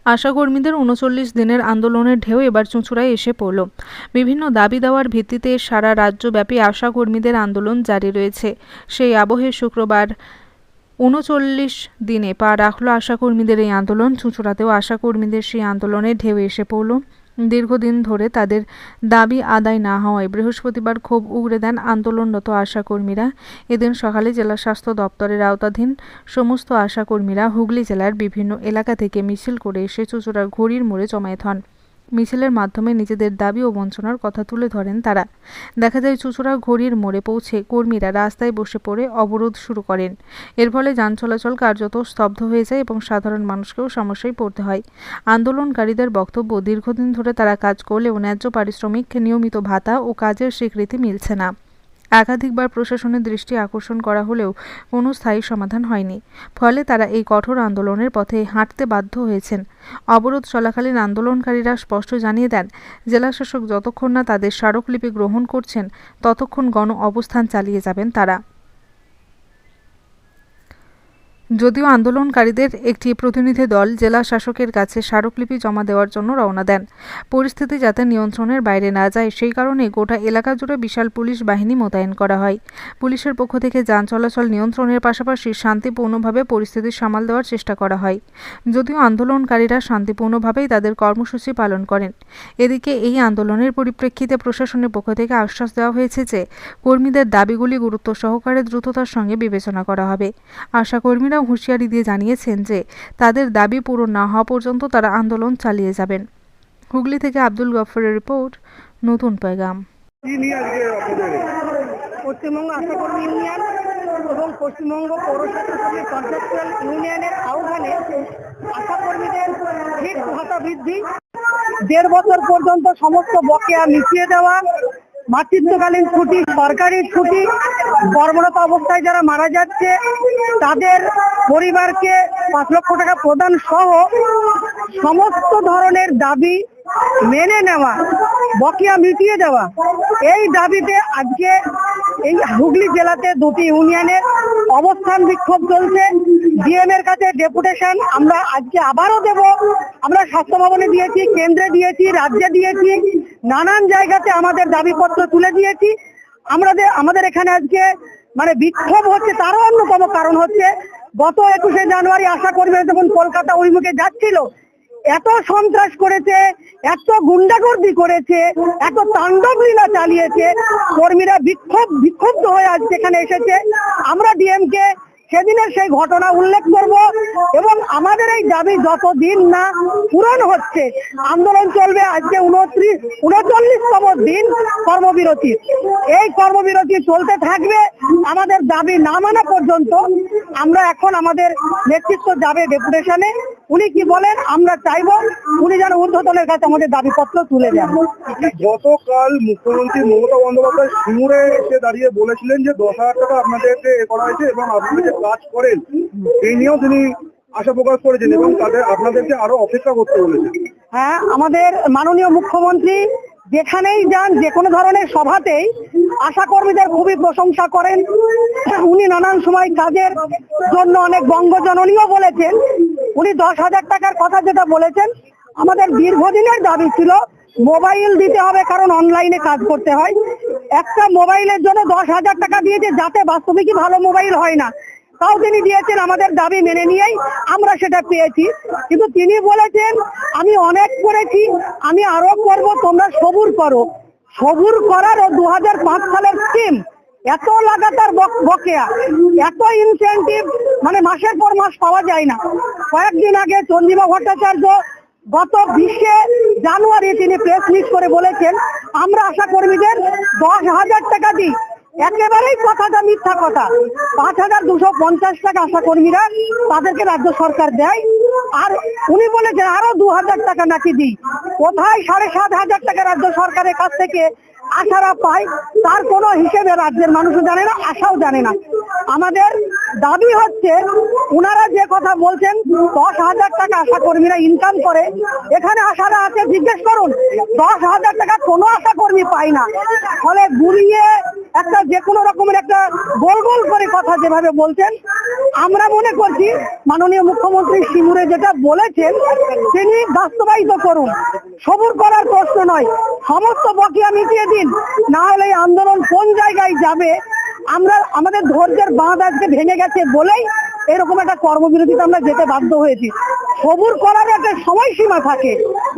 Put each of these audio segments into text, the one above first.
আশাকর্মীদের ৩৯ দিনের আন্দোলনের ঢেউ এবার চুঁচুড়ায় এসে পড়ল। বিভিন্ন দাবি দেওয়ার ভিত্তিতে সারা রাজ্যব্যাপী আশাকর্মীদের আন্দোলন জারি রয়েছে। সেই আবহে শুক্রবার ৩৯ দিনে পা রাখল আশাকর্মীদের এই আন্দোলন। চুঁচুড়াতেও আশাকর্মীদের সেই আন্দোলনের ঢেউ এসে পড়ল। দীর্ঘদিন ধরে তাদের দাবি আদায় না হওয়ায় বৃহস্পতিবার ক্ষোভ উগরে দেন আন্দোলনরত আশাকর্মীরা। এদিন সকালে জেলা স্বাস্থ্য দপ্তরের আওতাধীন সমস্ত আশাকর্মীরা হুগলি জেলার বিভিন্ন এলাকা থেকে মিছিল করে এসে চুঁচুড়ার ঘড়ির মোড়ে জমায়েত হন। মিছিলের মাধ্যমে নিজেদের দাবি ও বঞ্চনার কথা তুলে ধরেন তারা। দেখা যায় চুঁচুড়া ঘড়ির মোড়ে পৌঁছে কর্মীরা রাস্তায় বসে পড়ে অবরোধ শুরু করেন। এর ফলে যান চলাচল কার্যত স্তব্ধ হয়ে যায় এবং সাধারণ মানুষকেও সমস্যায় পড়তে হয়। আন্দোলনকারীদের বক্তব্য, দীর্ঘদিন ধরে তারা কাজ করলেও ন্যায্য পারিশ্রমিক, নিয়মিত ভাতা ও কাজের স্বীকৃতি মিলছে না। একাধিকবার প্রশাসনের দৃষ্টি আকর্ষণ করা হলেও কোনো স্থায়ী সমাধান হয়নি। ফলে তারা এই কঠোর আন্দোলনের পথে হাঁটতে বাধ্য হয়েছেন। অবরোধ চলাকালীন আন্দোলনকারীরা স্পষ্ট জানিয়ে দেন, জেলাশাসক যতক্ষণ না তাদের স্মারকলিপি গ্রহণ করছেন ততক্ষণ গণ অবস্থান চালিয়ে যাবেন তারা। যদিও আন্দোলনকারীদের একটি প্রতিনিধি দল জেলা শাসকের কাছে স্মারকলিপি জমা দেওয়ার জন্য রওনা দেন। পরিস্থিতি যাতে নিয়ন্ত্রণের বাইরে না যায় সেই কারণে গোটা এলাকা জুড়ে বিশাল পুলিশ বাহিনী মোতায়েন করা হয়। পুলিশের পক্ষ থেকে যান চলাচল নিয়ন্ত্রণের পাশাপাশি শান্তিপূর্ণভাবে পরিস্থিতি সামাল দেওয়ার চেষ্টা করা হয়। যদিও আন্দোলনকারীরা শান্তিপূর্ণভাবেই তাদের কর্মসূচি পালন করেন। এদিকে এই আন্দোলনের পরিপ্রেক্ষিতে প্রশাসনের পক্ষ থেকে আশ্বাস দেওয়া হয়েছে যে কর্মীদের দাবিগুলি গুরুত্ব সহকারে দ্রুততার সঙ্গে বিবেচনা করা হবে। আশাকর্মীরা হুঁশিয়ারি দিয়ে জানিয়েছেন যে তাদের দাবি পূরণ না হওয়া পর্যন্ত তারা আন্দোলন চালিয়ে যাবেন। হুগলি থেকে আব্দুল গফফরের রিপোর্ট, নতুন পেগাম। পশ্চিমবঙ্গ আশাকর্মী ইউনিয়ন এবং পশ্চিমবঙ্গ পৌরসভা কন্ট্রাকচুয়াল ইউনিয়নের আহ্বানে আশাকর্মীদের ফিক্সড ভাতা বৃদ্ধি, ১.৫ বছর পর্যন্ত সমস্ত বকেয়া মিটিয়ে দেওয়া, মাতৃত্বকালীন ছুটি, সরকারি ছুটি, কর্মরত অবস্থায় যারা মারা যাচ্ছে তাদের পরিবারকে ৫ লক্ষ টাকা প্রদান সহ সমস্ত ধরনের দাবি মেনে নেওয়া, বকেয়া মিটিয়ে দেওয়া, এই দাবিতে আজকে এই হুগলি জেলাতে দুটি ইউনিয়নের অবস্থান বিক্ষোভ চলছে। ডিএম এর কাছে ডেপুটেশন আমরা আজকে আবারও দেব। আমরা স্বাস্থ্য ভবনে দিয়েছি, কেন্দ্রে দিয়েছি, রাজ্যে দিয়েছি, নানান জায়গাতে আমাদের দাবিপত্র তুলে দিয়েছি। আমাদের এখানে আজকে বিক্ষোভ হচ্ছে, তারও অন্যতম কারণ হচ্ছে গত ২১শে জানুয়ারি আশাকর্মীরা যখন কলকাতা অভিমুখে যাচ্ছিল, এত সন্ত্রাস করেছে, এত গুন্ডাগর্দি করেছে, এত তাণ্ডব লীলা চালিয়েছে, কর্মীরা বিক্ষুব্ধ হয়ে আজ সেখানে এসেছে। আমরা ডিএমকে সেদিনের সেই ঘটনা উল্লেখ করব এবং আমাদের এই দাবি যতদিন না পূরণ হচ্ছে আন্দোলন চলবে। আজকে ৩৯তম দিন কর্মবিরতি। এই কর্মবিরতি চলতে থাকবে আমাদের দাবি না মানা পর্যন্ত। আমরা এখন আমাদের নেতৃত্ব যাবে ডেপুটেশনে। উনি কি বলেন আমরা চাইব উনি যেন ঊর্ধ্বতনের কাছে আমাদের দাবিপত্র তুলে দেন। গতকাল মুখ্যমন্ত্রী মমতা বন্দ্যোপাধ্যায় সিঙ্গুরে এসে দাঁড়িয়ে বলেছিলেন যে ১০,০০০ টাকা আপনাদেরকে করা হয়েছে এবং আপনারা যে কাজ করেন এই নিয়েও তিনি আশা প্রকাশ করেছেন এবং আপনাদেরকে আরো অপেক্ষা করতে বলেছেন। হ্যাঁ, আমাদের মাননীয় মুখ্যমন্ত্রী যেখানেই যান, যে কোনো ধরনের সভাতেই আশাকর্মীদের খুবই প্রশংসা করেন। উনি নানান সময় কাজের জন্য অনেক বঙ্গজননীও বলেছেন। উনি ১০,০০০ টাকার কথা যেটা বলেছেন, আমাদের দীর্ঘদিনের দাবি ছিল মোবাইল দিতে হবে, কারণ অনলাইনে কাজ করতে হয়। একটা মোবাইলের জন্য ১০,০০০ টাকা দিয়েছে, যাতে বাস্তবিকই ভালো মোবাইল হয় না, তাও তিনি দিয়েছেন। আমাদের দাবি মেনে নিয়েই আমরা সেটা পেয়েছি। কিন্তু তিনি বলেছেন আমি অনেক করেছি, আমি আরো করব, তোমরা সবুর করো। সবুর করারও ২০০৫ সালের স্কিম, এত লাগাতার বকেয়া, এত ইনসেন্টিভ মাসের পর মাস পাওয়া যায় না। কয়েকদিন আগে চন্দ্রিমা ভট্টাচার্য গত ২০শে জানুয়ারি তিনি প্রেস মিট করে বলেছেন আমরা আশাকর্মীদের ১০,০০০ টাকা দিই। একেবারেই কথাটা মিথ্যা কথা। ৫,২৫০ টাকা আশাকর্মীরা তাদেরকে রাজ্য সরকার দেয়। আর উনি বলেছেন আরো ২,০০০ টাকা নাকি দিই। কোথায় ৭,৫০০ টাকা রাজ্য সরকারের কাছ থেকে আশারা পায় তার কোনো হিসেবে রাজ্যের মানুষও জানে না, আশাও জানে না। আমাদের দাবি হচ্ছে উনারা যে কথা বলছেন ১০,০০০ টাকা আশাকর্মীরা ইনকাম করে, এখানে আশারা আছে জিজ্ঞেস করুন, ১০,০০০ টাকা কোনো আশাকর্মী পায় না। ফলে গুলিয়ে একটা যে কোনো রকমের একটা গোল গোল করে কথা যেভাবে বলছেন, আমরা মনে করছি মাননীয় মুখ্যমন্ত্রী সিঙ্গুরে যেটা বলেছেন তিনি বাস্তবায়িত করুন। সবুর করার প্রশ্ন নয়, সমস্ত বকেয়া মিটিয়ে দিন, না হলে এই আন্দোলন কোন জায়গায় যাবে। আমরা আমাদের ধৈর্যের বাঁধ আজকে ভেঙে গেছে বলেই এরকম একটা কর্মবিরতিতে আমরা যেতে বাধ্য হয়েছি। সবুর করার একটা সময়সীমা থাকে,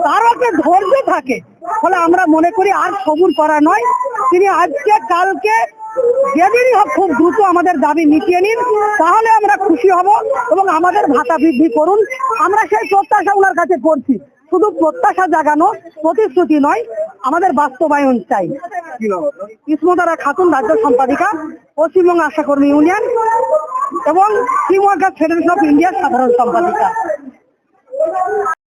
তারও একটা ধৈর্য থাকে, ফলে আমরা মনে করি আর সবুর করা নয়, তিনি আজকে কালকে যেদিনই হোক খুব দ্রুত আমাদের দাবি মিটিয়ে নিন, তাহলে আমরা খুশি হব এবং আমাদের ভাতা বৃদ্ধি করুন। আমরা সেই প্রত্যাশা ওনার কাছে করছি, শুধু প্রত্যাশা জাগানো, প্রতিশ্রুতি নয়, আমাদের বাস্তবায়ন চাই। কি নাম আপনার? ইসমতারা খাতুন, রাজ্য সম্পাদিকা, পশ্চিমবঙ্গ আশাকর্মী ইউনিয়ন এবং টিম ওয়ার্কার্স ফেডারেশন অফ ইন্ডিয়ার সাধারণ সম্পাদিকা।